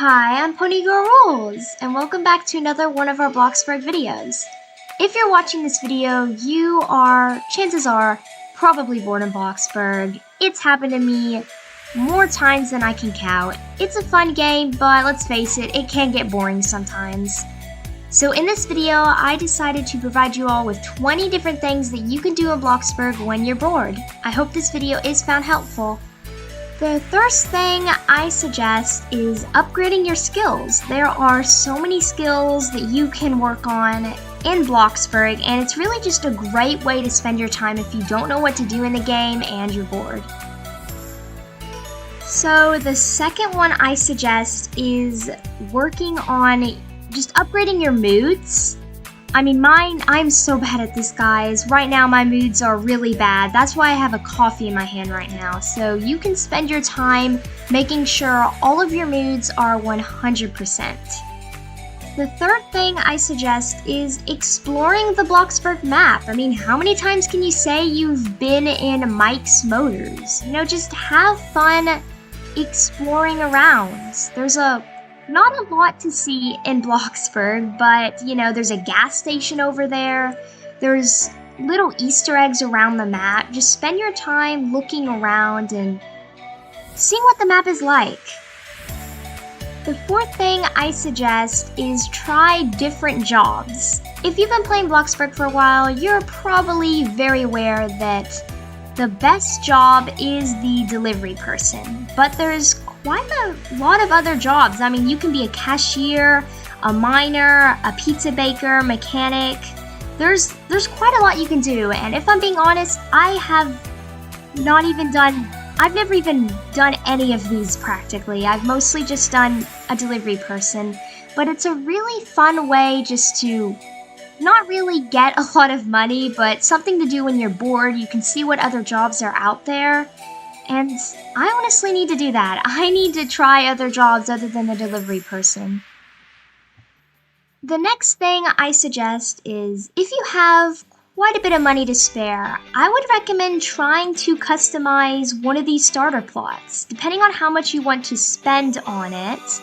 Hi, I'm Pony Girl Rules, and welcome back to another one of our Bloxburg videos. If you're watching this video, you are, chances are, probably born in Bloxburg. It's happened to me more times than I can count. It's a fun game, but let's face it, it can get boring sometimes. So in this video, I decided to provide you all with 20 different things that you can do in Bloxburg when you're bored. I hope this video is found helpful. The first thing I suggest is upgrading your skills. There are so many skills that you can work on in Bloxburg, and it's really just a great way to spend your time if you don't know what to do in the game and you're bored. So the second one I suggest is working on just upgrading your moods. I mean, I'm so bad at this, guys. Right now, my moods are really bad. That's why I have a coffee in my hand right now. So you can spend your time making sure all of your moods are 100%. The third thing I suggest is exploring the Bloxburg map. I mean, how many times can you say you've been in Mike's Motors? You know, just have fun exploring around. There's not a lot to see in Bloxburg, but, you know, there's a gas station over there. There's little Easter eggs around the map. Just spend your time looking around and seeing what the map is like. The fourth thing I suggest is try different jobs. If you've been playing Bloxburg for a while, you're probably very aware that the best job is the delivery person, but there's quite a lot of other jobs. I mean, you can be a cashier, a miner, a pizza baker, mechanic. There's quite a lot you can do, and if I'm being honest, I've never even done any of these practically. I've mostly just done a delivery person, but it's a really fun way just to not really get a lot of money, but something to do when you're bored. You can see what other jobs are out there. And I honestly need to do that. I need to try other jobs other than the delivery person. The next thing I suggest is, if you have quite a bit of money to spare, I would recommend trying to customize one of these starter plots, depending on how much you want to spend on it.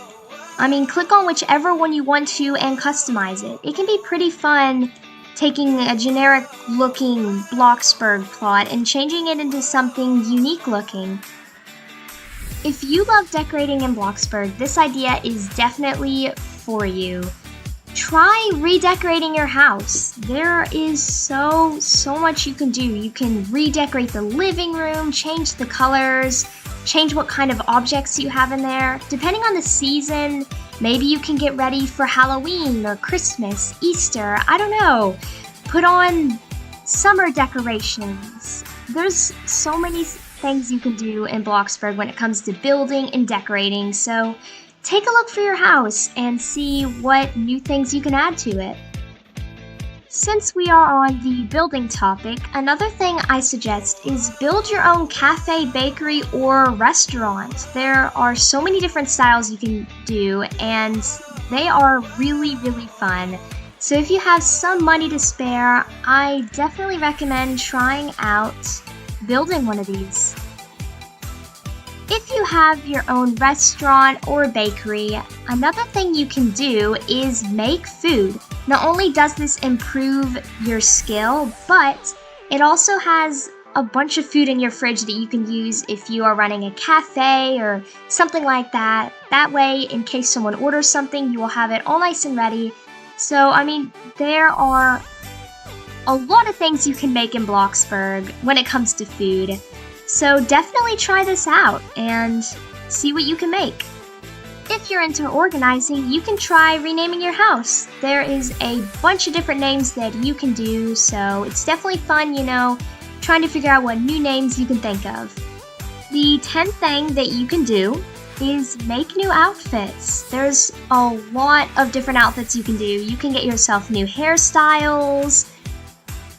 I mean, click on whichever one you want to and customize it. It can be pretty fun taking a generic looking Bloxburg plot and changing it into something unique looking. If you love decorating in Bloxburg, this idea is definitely for you. Try redecorating your house. There is so much you can do. You can redecorate the living room, change the colors, change what kind of objects you have in there. Depending on the season, maybe you can get ready for Halloween or Christmas, Easter, I don't know. Put on summer decorations. There's so many things you can do in Bloxburg when it comes to building and decorating, so take a look for your house and see what new things you can add to it. Since we are on the building topic, another thing I suggest is build your own cafe, bakery, or restaurant. There are so many different styles you can do, and they are really fun. So if you have some money to spare, I definitely recommend trying out building one of these. If you have your own restaurant or bakery, another thing you can do is make food. Not only does this improve your skill, but it also has a bunch of food in your fridge that you can use if you are running a cafe or something like that. That way, in case someone orders something, you will have it all nice and ready. So, I mean, there are a lot of things you can make in Bloxburg when it comes to food. So definitely try this out and see what you can make. If you're into organizing, you can try renaming your house. There is a bunch of different names that you can do, so it's definitely fun, you know, trying to figure out what new names you can think of. The 10th thing that you can do is make new outfits. There's a lot of different outfits you can do. You can get yourself new hairstyles,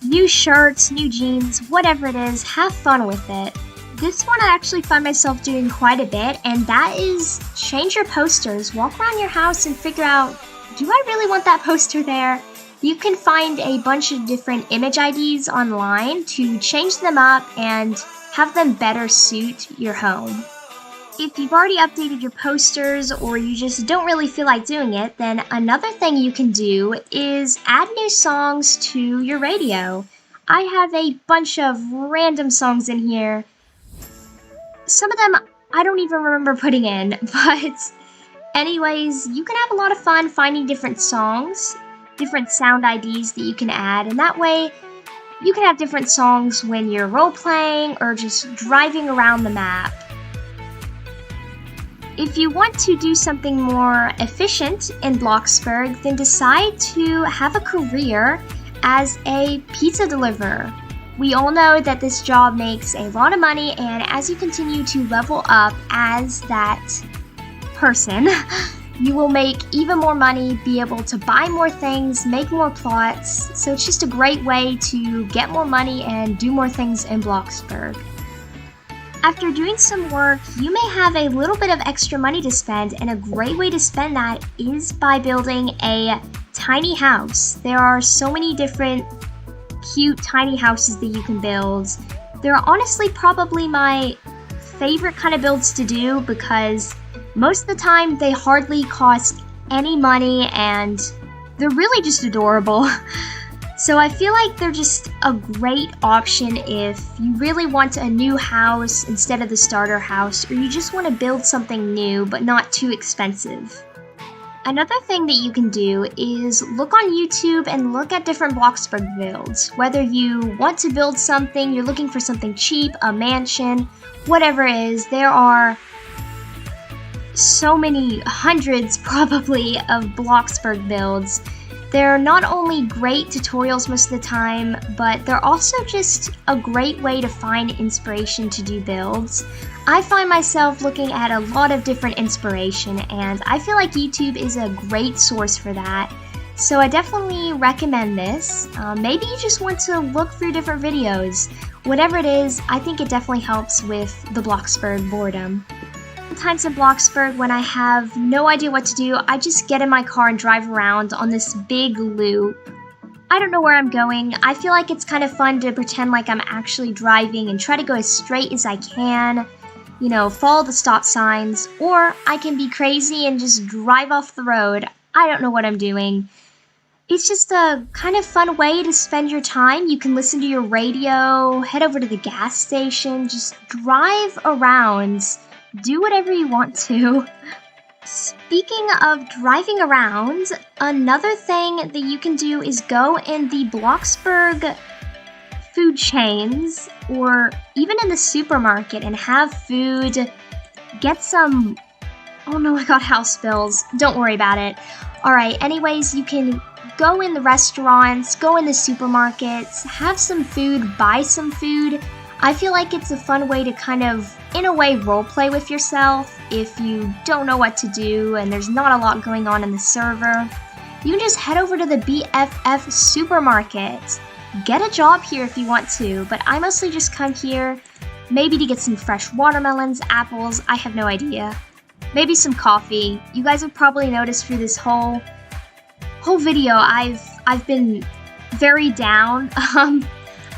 new shirts, new jeans, whatever it is, have fun with it. This one I actually find myself doing quite a bit, and that is change your posters. Walk around your house and figure out, do I really want that poster there? You can find a bunch of different image IDs online to change them up and have them better suit your home. If you've already updated your posters or you just don't really feel like doing it, then another thing you can do is add new songs to your radio. I have a bunch of random songs in here. Some of them I don't even remember putting in, but anyways, you can have a lot of fun finding different songs, different sound IDs that you can add, and that way you can have different songs when you're role-playing or just driving around the map. If you want to do something more efficient in Bloxburg, then decide to have a career as a pizza deliverer. We all know that this job makes a lot of money, and as you continue to level up as that person, you will make even more money, be able to buy more things, make more plots, so it's just a great way to get more money and do more things in Bloxburg. After doing some work, you may have a little bit of extra money to spend, and a great way to spend that is by building a tiny house. There are so many different cute tiny houses that you can build. They're honestly probably my favorite kind of builds to do because most of the time they hardly cost any money and they're really just adorable. So I feel like they're just a great option if you really want a new house instead of the starter house, or you just want to build something new but not too expensive. Another thing that you can do is look on YouTube and look at different Bloxburg builds. Whether you want to build something, you're looking for something cheap, a mansion, whatever it is, there are so many, hundreds probably, of Bloxburg builds. They're not only great tutorials most of the time, but they're also just a great way to find inspiration to do builds. I find myself looking at a lot of different inspiration, and I feel like YouTube is a great source for that. So I definitely recommend this. Maybe you just want to look through different videos. Whatever it is, I think it definitely helps with the Bloxburg boredom. Sometimes in Bloxburg, when I have no idea what to do, I just get in my car and drive around on this big loop. I don't know where I'm going. I feel like it's kind of fun to pretend like I'm actually driving and try to go as straight as I can, you know, follow the stop signs, or I can be crazy and just drive off the road. I don't know what I'm doing. It's just a kind of fun way to spend your time. You can listen to your radio, head over to the gas station, just drive around. Do whatever you want to. Speaking of driving around, another thing that you can do is go in the Bloxburg food chains or even in the supermarket and have food. Get some... Oh no, I got house bills. Don't worry about it. Alright, anyways, you can go in the restaurants, go in the supermarkets, have some food, buy some food. I feel like it's a fun way to kind of, in a way, roleplay with yourself if you don't know what to do and there's not a lot going on in the server. You can just head over to the BFF supermarket. Get a job here if you want to, but I mostly just come here maybe to get some fresh watermelons, apples, I have no idea. Maybe some coffee. You guys have probably noticed through this whole video I've been very down.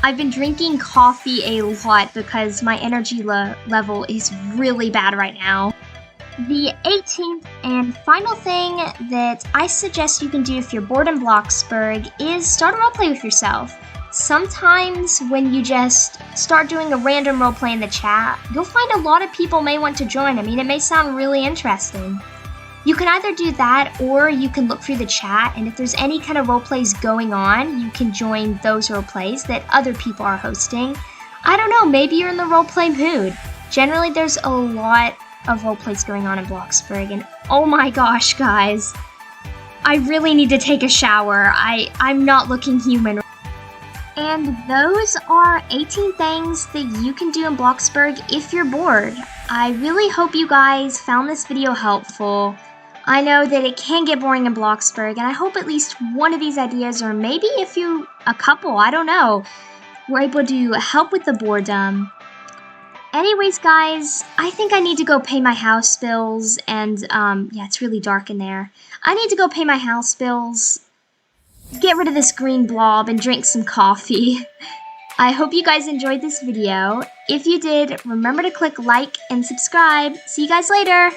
I've been drinking coffee a lot because my energy level is really bad right now. The 18th and final thing that I suggest you can do if you're bored in Bloxburg is start a roleplay with yourself. Sometimes when you just start doing a random roleplay in the chat, you'll find a lot of people may want to join. I mean, it may sound really interesting. You can either do that or you can look through the chat, and if there's any kind of roleplays going on, you can join those roleplays that other people are hosting. I don't know, maybe you're in the roleplay mood. Generally, there's a lot of roleplays going on in Bloxburg, and oh my gosh, guys. I really need to take a shower. I'm not looking human. And those are 18 things that you can do in Bloxburg if you're bored. I really hope you guys found this video helpful. I know that it can get boring in Bloxburg, and I hope at least one of these ideas, or maybe a couple, I don't know, were able to help with the boredom. Anyways, guys, I think I need to go pay my house bills, and, yeah, it's really dark in there. I need to go pay my house bills, get rid of this green blob, and drink some coffee. I hope you guys enjoyed this video. If you did, remember to click like and subscribe. See you guys later!